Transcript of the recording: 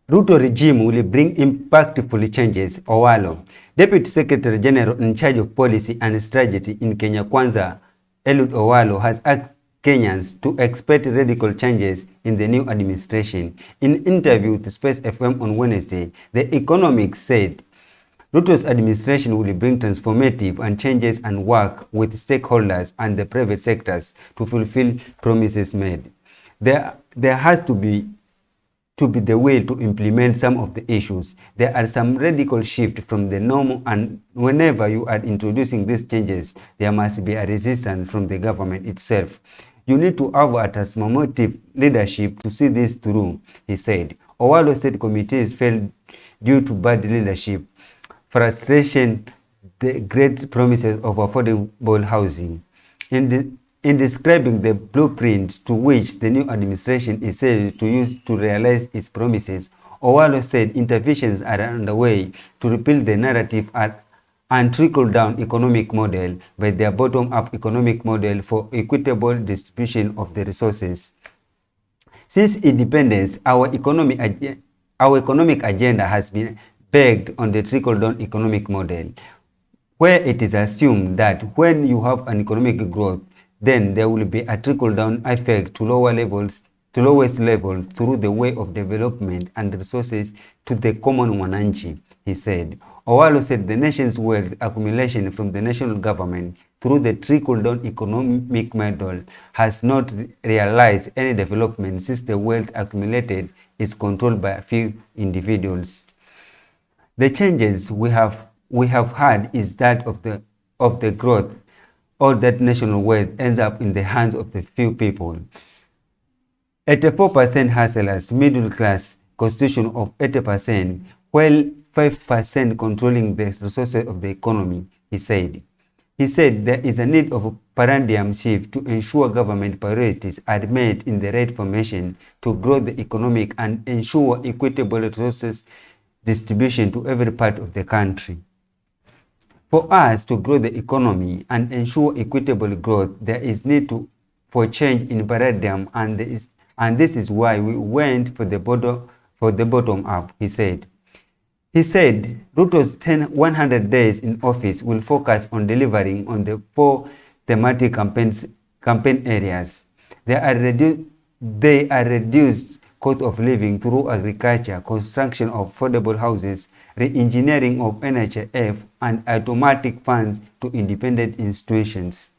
Ruto regime will bring impactful changes. Owalo, Deputy Secretary General in charge of policy and strategy in Kenya Kwanza, Eliud Owalo, has asked Kenyans to expect radical changes in the new administration. In an interview with Space FM on Wednesday, the economics said Ruto's administration will bring transformative and changes and work with stakeholders and the private sectors to fulfill promises made. There has to be the will to implement some of the issues. There are some radical shifts from the norm, and whenever you are introducing these changes, there must be a resistance from the government itself. You need to have a transformative leadership to see this through, he said. Owalo said committees failed due to bad leadership, frustration, the great promises of affordable housing. In describing the blueprint to which the new administration is said to use to realize its promises, Owalo said interventions are underway to repeal the narrative and trickle-down economic model by their bottom-up economic model for equitable distribution of the resources. Since independence, our economic agenda has been pegged on the trickle-down economic model, where it is assumed that when you have an economic growth, then there will be a trickle-down effect to lowest level through the way of development and resources to the common wananchi, he said. Owalo said the nation's wealth accumulation from the national government through the trickle-down economic model has not realized any development since the wealth accumulated is controlled by a few individuals. The changes we have had is that of the growth. All that national wealth ends up in the hands of the few people. 84% hustlers, middle class, constitution of 80%, while 5% controlling the resources of the economy, he said. He said there is a need of a paradigm shift to ensure government priorities are made in the right formation to grow the economic and ensure equitable resources distribution to every part of the country. For us to grow the economy and ensure equitable growth, there is need for change in paradigm, and this is why we went for the bottom up, he said. He said Ruto's 100 days in office will focus on delivering on the 4 thematic campaign areas. They are reduced cost of living through agriculture, construction of affordable houses, re-engineering of NHIF, and automatic funds to independent institutions.